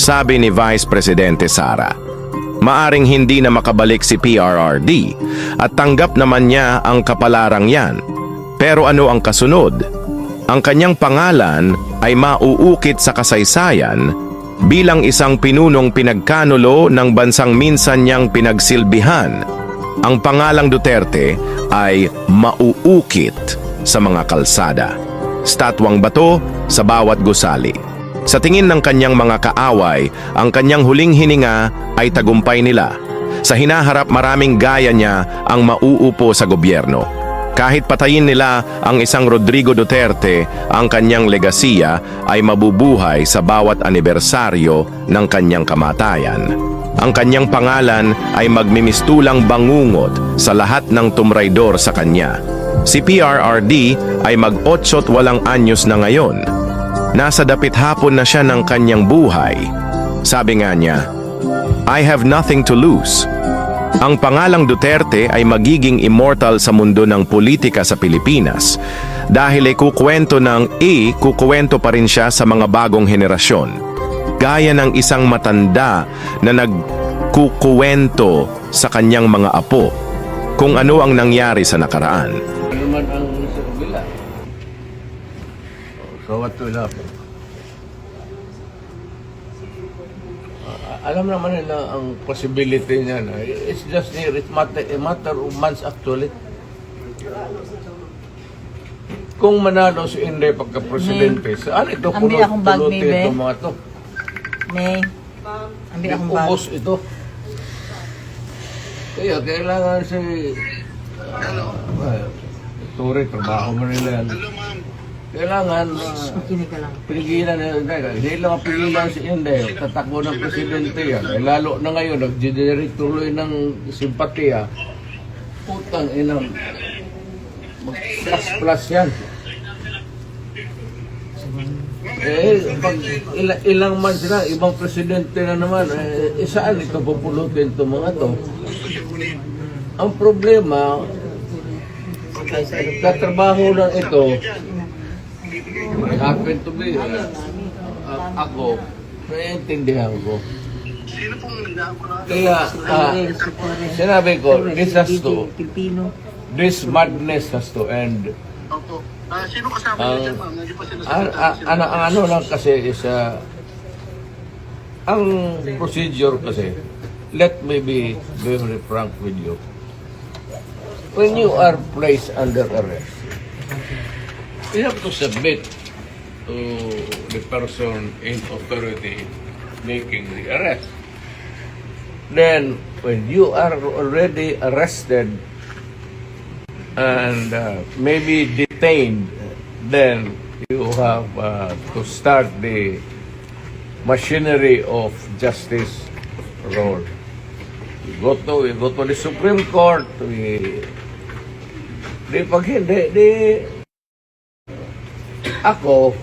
Sabi ni Vice Presidente Sara, maaring hindi na makabalik si PRRD at tanggap naman niya ang kapalarang yan. Pero ano ang kasunod? Ang kanyang pangalan ay mauukit sa kasaysayan bilang isang pinunong pinagkanulo ng bansang minsan niyang pinagsilbihan. Ang pangalang Duterte ay mauukit sa mga kalsada, statwang bato sa bawat gusali. Sa tingin ng kanyang mga kaaway, ang kanyang huling hininga ay tagumpay nila. Sa hinaharap, maraming gaya niya ang mauupo sa gobyerno. Kahit patayin nila ang isang Rodrigo Duterte, ang kanyang legasiya ay mabubuhay sa bawat anibersaryo ng kanyang kamatayan. Ang kanyang pangalan ay magmimistulang bangungot sa lahat ng tumraydor sa kanya. Si PRRD ay mag-8 anyos na ngayon. Nasa dapit hapon na siya ng kanyang buhay. Sabi nga niya, I have nothing to lose. Ang pangalang Duterte ay magiging immortal sa mundo ng politika sa Pilipinas dahil kukwento pa rin siya sa mga bagong henerasyon. Gaya ng isang matanda na nagkukuwento sa kanyang mga apo kung ano ang nangyari sa nakaraan. Ano man ang sa kabila? So what will happen? Alam naman nila ang possibility niya na it's just a matter of months actually. Kung manalo si Inday pagka-presidente, saan ito pulutin itong mga to? May, ambil akong bag. Ubos ito. Kaya kailangan si... Sorry, trabaho mo nila yan. Kailangan Makinig ka lang. pigilan nila. Hindi lang pigilan si Inday. Tatakbo ng presidente yan. Eh, lalo na ngayon, nag-generate tuloy ng simpatiya. Putang inang. Mag-plus yan. Eh, pag ilang man sila, ibang presidente na naman, saan ito pupulutin itong mga to? Ang problema, katrabaho lang ito, happen to be, ako, naiintindihan ko. Kaya, sinabi ko, this madness has to end. Opo. Sino kasama niyo dyan, ma'am? Hindi pa sinasabi. Ang ano lang kasi is, ang procedure kasi, let me be very frank with you. When you are placed under arrest, you have to submit to the person in authority making the arrest. Then, when you are already arrested and maybe detained, then you have to start the machinery of justice roll. We go to the Supreme Court. Pag hindi, ako,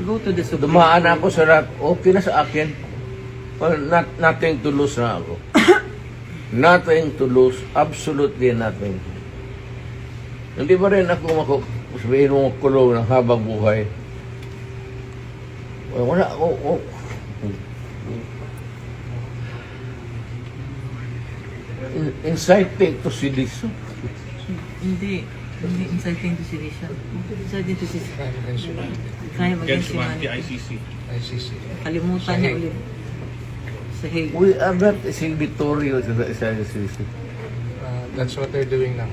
Go to the Supreme dumaan ako sa rap, okay na sa akin. Well, nothing to lose na ako. Nothing to lose, absolutely nothing. Hindi ba rin ako sabihin mo kulong ng habang buhay? Wala ako. Inciting to sedition. Hindi inciting to sedition. Inciting to sedition. Kaya Against mag-against the ICC. Kalimutan niya ulit. Sa Hague. We are not signatory to the ICC. That's what they're doing now.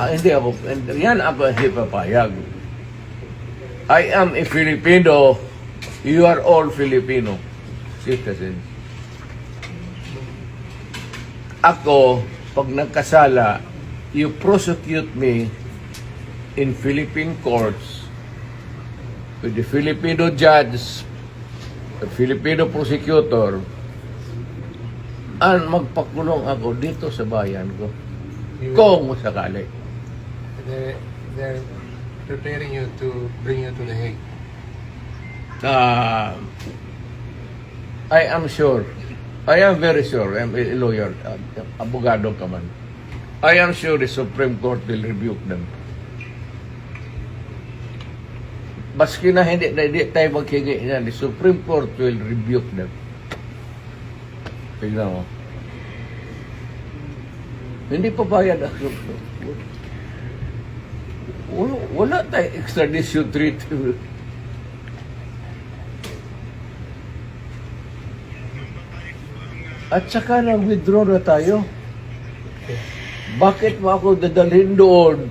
Hindi ako. Yan ako hindi papayag. I am a Filipino. You are all Filipino citizens. Ako, pag nagkasala, you prosecute me in Philippine courts with the Filipino judge, the Filipino prosecutor, at magpakulong ako dito sa bayan ko. Kung sakali. They're preparing you to bring you to The Hague. I am sure. I am very sure. I'm a lawyer. Abogado ka man. I am sure the Supreme Court will rebuke them. baski na hindi tayo maghingi niyan, the Supreme Court will rebuke them. Tignan mo. Hindi pa bayad ang Supreme Court. Wala tayong extradition treaty. At saka nang-withdraw na tayo. Bakit mo ako dadalhin doon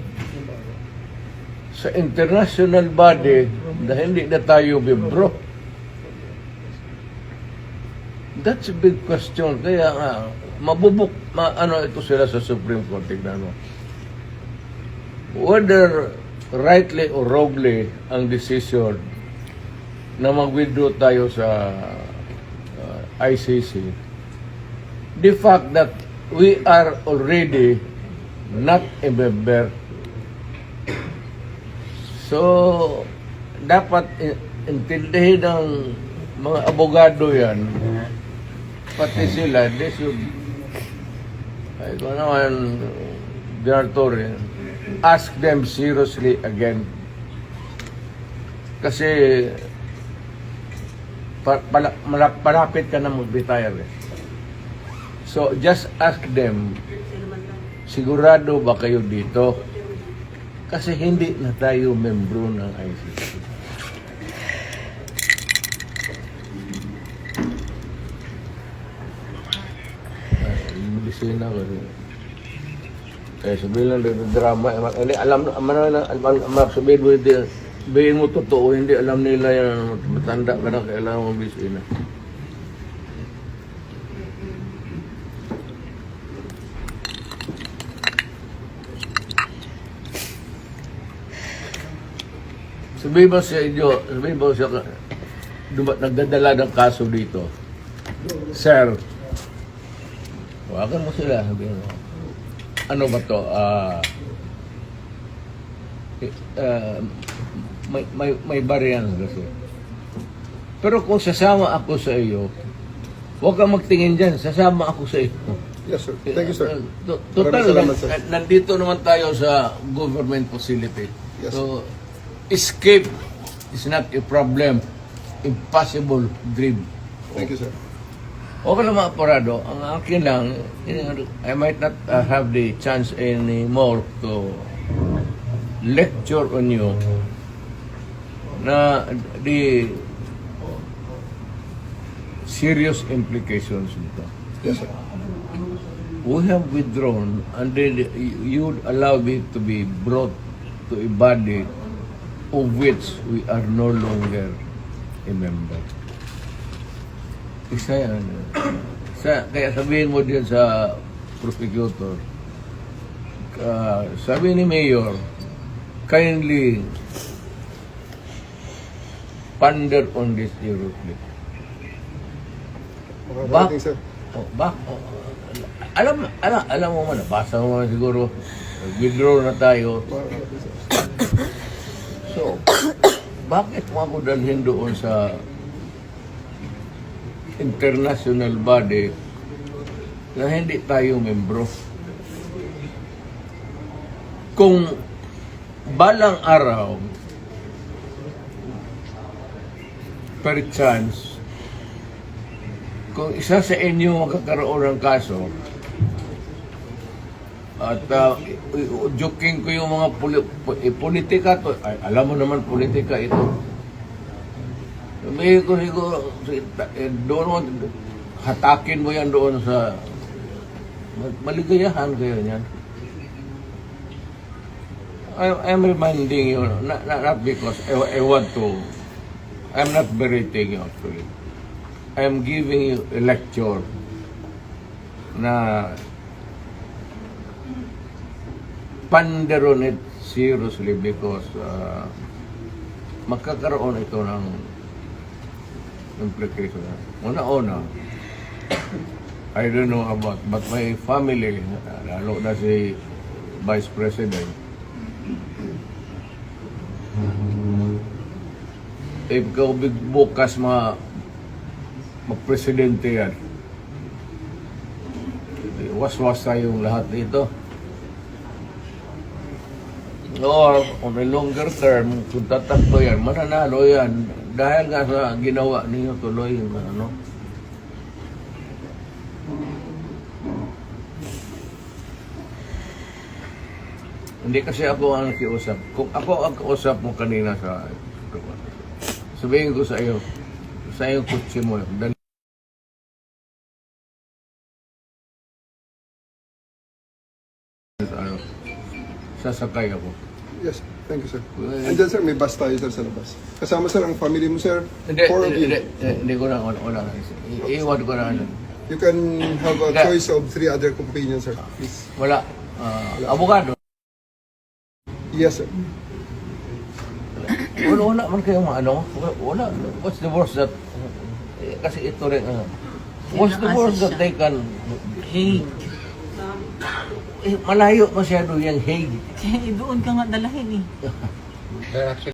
sa international body na hindi na tayo membro? That's a big question. Kaya nga, ano ito sila sa Supreme Court, tignan mo. Whether rightly or wrongly ang decision na mag-withdraw tayo sa ICC, the fact that we are already not a member. So, dapat intindihin ng mga abogado yan, pati sila, they should, ay ko naman, General Torre, ask them seriously again. Kasi, malapit ka na mag-retire. So, just ask them, sigurado ba kayo dito? Kasi hindi na tayo membro ng ICC. Medisina ko rin. Sabihin lang ng drama. Sabihin mo, sabihin mo totoo, hindi alam nila yan. Matanda ka na, kailangan mo medisina. Sabihin mo sa inyo, sabihin mo sa nagdadala ng kaso dito. Sir, huwagan mo sila, sabihin mo. Ano ba to? May bariyan kasi. Pero kung sasama ako sa iyo, huwag kang magtingin dyan, sasama ako sa iyo. Yes, sir. Thank you, sir. Total, Maraming salamat, sir. nandito naman tayo sa government facility. Yes, So, escape is not a problem. Impossible dream. Thank you, sir. Okay lang mga parado. Ang akin lang, I might not have the chance anymore to lecture on you na the serious implications nito. Yes, sir. We have withdrawn and then you allow me to be brought to a body of which we are no longer a member. Isa yan. Kaya sabihin mo din sa prosecutor, sabi ni Mayor, kindly ponder on this seriously. Makakarating, sir. Alam mo man, nabasa mo man siguro, withdraw na tayo. Makakarating, sir. So, bakit mo ako dalhin doon sa international body na hindi tayo membro? Kung balang araw, per chance, kung isa sa inyo magkakaroon ng kaso, at joking ko yung mga politika to, ay, alam mo naman politika ito. Sabihin ko siguro, doon hatakin mo yan doon sa maligayahan kayo niyan. I'm reminding you, not because I want to, I'm not berating you actually. I'm giving you a lecture na ponder on it seriously because magkakaroon ito ng implication. Una-una, I don't know about, but my family, lalo na si Vice President, if ikaw bukas mag-presidente yan, was tayong lahat dito. or on a longer term, kung tatakbo yan, mananalo yan. Dahil nga sa ginawa ninyo tuloy yung ano. Hindi kasi ako ang nakiusap. Kung ako ang kausap mo kanina sabihin ko sa iyo kutsi mo, sasakay ako. Yes, thank you, sir. Andyan, sir, may bus tayo, sir, sa labas. Kasama, sir, ang family mo, sir. Hindi, 4 of you. hindi ko na, wala na. Iiwan ko na. You can have a choice of 3 other companions, sir. Please. Wala. Abogado. Yes, sir. Wala man kayong ano. Wala. What's the worst that, kasi ito rin, what's the worst that they can, Hague. malayo masyado yung Hague. Kaya doon ka nga dalahin eh. They're actually